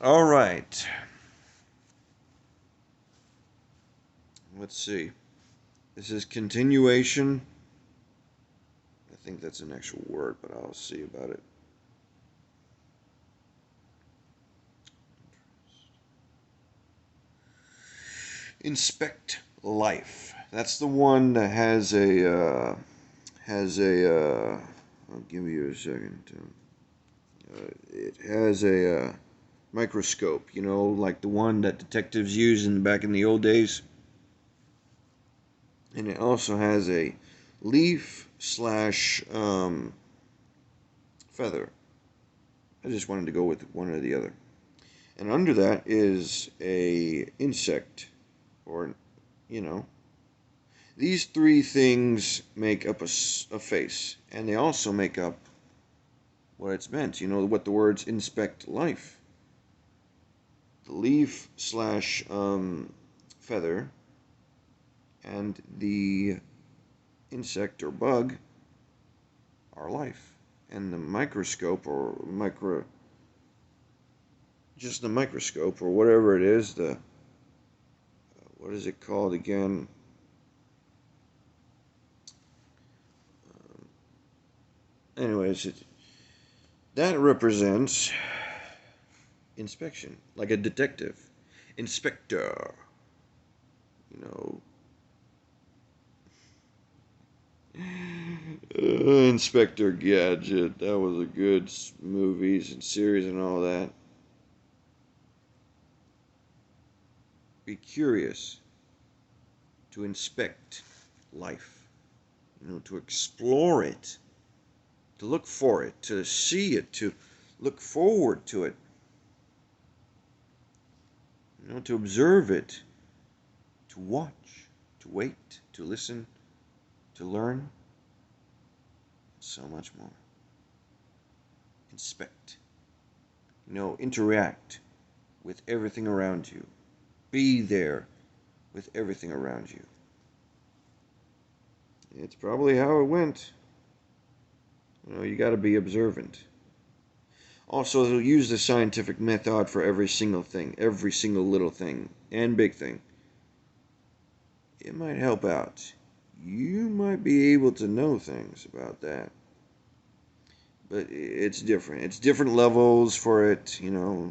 All right. Let's see. This is continuation. I think that's an actual word, but I'll see about it. Inspect life. That's the one that has a. I'll give you a second. It has a microscope. You know, like the one that detectives used back in the old days. And it also has a leaf slash feather. I just wanted to go with one or the other. And under that is a insect, or you know, these three things make up a face, and they also make up what it's meant. You know what the words inspect life. The leaf slash feather and the insect or bug are life. And the microscope or just the microscope or whatever it is, what is it called again? Anyways, that represents inspection, like a detective, inspector. You know, Inspector Gadget. That was a good movies and series and all that. Be curious to inspect life. You know, to explore it, to look for it, to see it, to look forward to it. You know, to observe it, to watch, to wait, to listen, to learn, so much more. Inspect. You know, interact with everything around you. Be there with everything around you. It's probably how it went. You know, you got to be observant. Also, they'll use the scientific method for every single thing, every single little thing, and big thing. It might help out. You might be able to know things about that. But it's different. It's different levels for it, you know.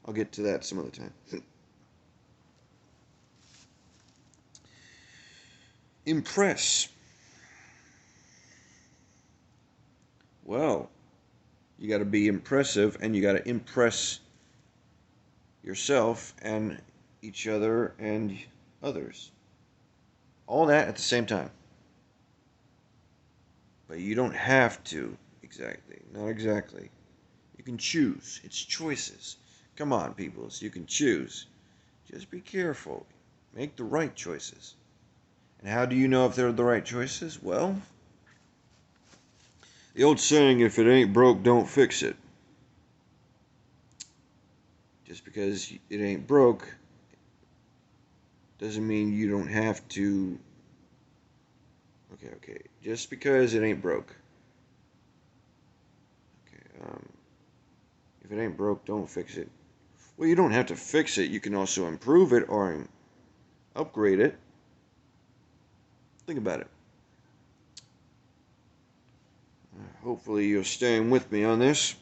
I'll get to that some other time. Impress. Well, you got to be impressive and you got to impress yourself and each other and others. All that at the same time. But you don't have to exactly. Not exactly. You can choose. It's choices. Come on, people. So you can choose. Just be careful. Make the right choices. And how do you know if they're the right choices? Well, the old saying, if it ain't broke, don't fix it. Just because it ain't broke doesn't mean you don't have to. Okay. Just because it ain't broke. Okay. If it ain't broke, don't fix it. Well, you don't have to fix it. You can also improve it or upgrade it. Think about it. Hopefully, you're staying with me on this.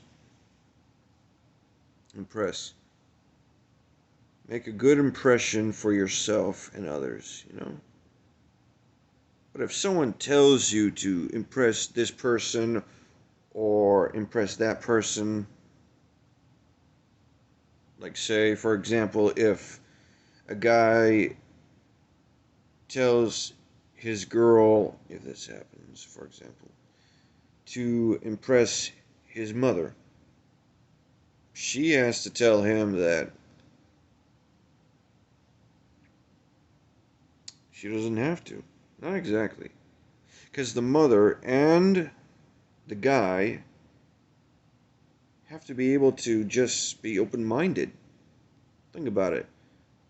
Impress. Make a good impression for yourself and others, you know? But if someone tells you to impress this person or impress that person, like, say, for example, if a guy tells his girl, if this happens, for example, to impress his mother, she has to tell him that she doesn't have to. Not exactly. Because the mother and the guy have to be able to just be open minded. Think about it.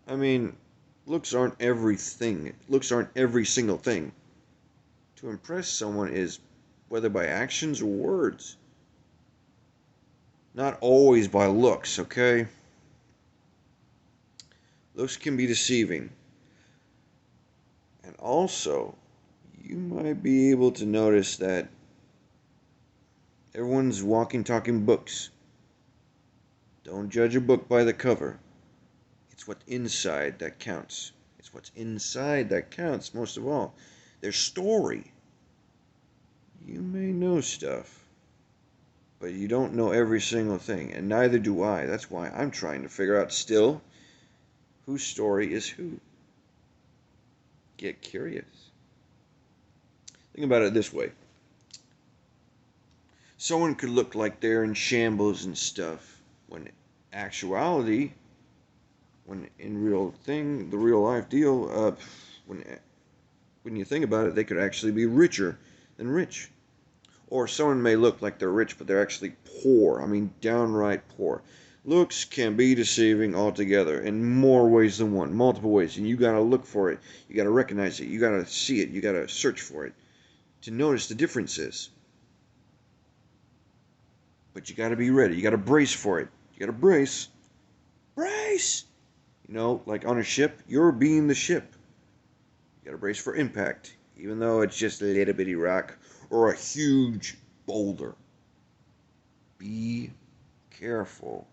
I mean, looks aren't everything, looks aren't every single thing. To impress someone is whether by actions or words. Not always by looks, okay? Looks can be deceiving. And also, you might be able to notice that everyone's walking, talking books. Don't judge a book by the cover. It's what's inside that counts. It's what's inside that counts most of all. Their story. You may know stuff, but you don't know every single thing, and neither do I. That's why I'm trying to figure out still whose story is who. Get curious. Think about it this way. Someone could look like they're in shambles and stuff, when actuality, when in the real life deal, when you think about it, they could actually be richer than rich. Or someone may look like they're rich, but they're actually poor. I mean, downright poor. Looks can be deceiving altogether in more ways than one, multiple ways, and you gotta look for it. You gotta recognize it. You gotta see it. You gotta search for it to notice the differences. But you gotta be ready. You gotta brace for it. You gotta brace. Brace! You know, like on a ship, you're being the ship. You gotta brace for impact, even though it's just a little bitty rock or a huge boulder. Be careful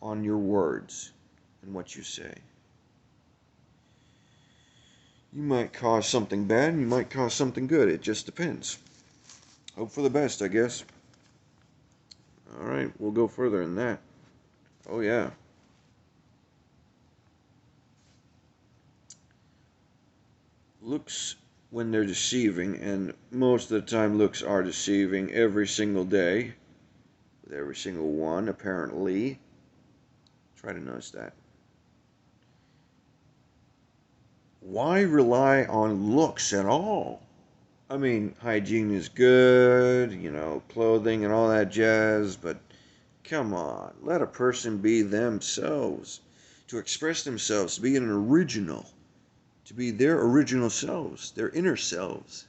on your words and what you say. You might cause something bad and you might cause something good. It just depends. Hope for the best, I guess. Alright, we'll go further in that. Oh, yeah. Looks, when they're deceiving, and most of the time looks are deceiving every single day, with every single one, apparently. Try to notice that. Why rely on looks at all? I mean, hygiene is good, you know, clothing and all that jazz, but come on, let a person be themselves, to express themselves, to be an original, to be their original selves, their inner selves.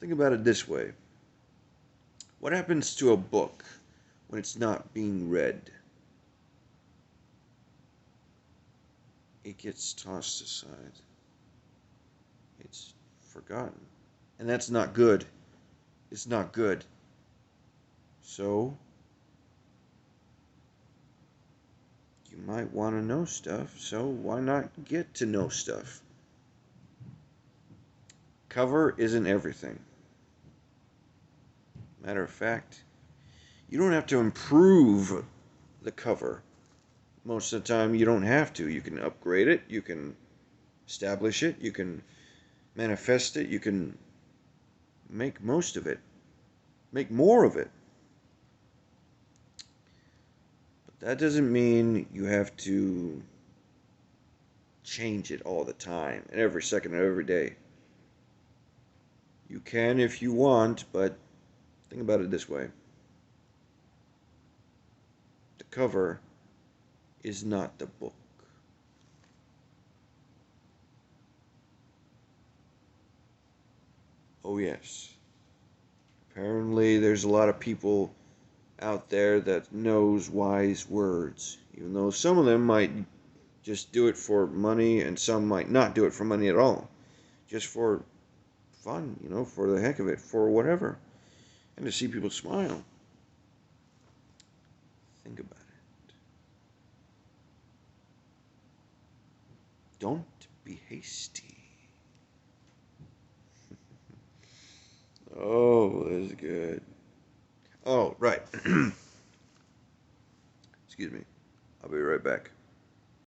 Think about it this way. What happens to a book when it's not being read? It gets tossed aside. It's forgotten. And that's not good. It's not good. So, you might want to know stuff, so why not get to know stuff? Cover isn't everything. Matter of fact, you don't have to improve the cover. Most of the time, you don't have to. You can upgrade it, you can establish it, you can manifest it, you can make most of it, make more of it. But that doesn't mean you have to change it all the time, and every second of every day. You can if you want, but think about it this way. The cover is not the book. Oh, yes. Apparently, there's a lot of people out there that knows wise words, even though some of them might just do it for money and some might not do it for money at all. Just for fun, you know, for the heck of it, for whatever. And to see people smile. Think about it. Don't be hasty. Oh, that's good. Oh, right. Excuse me. I'll be right back.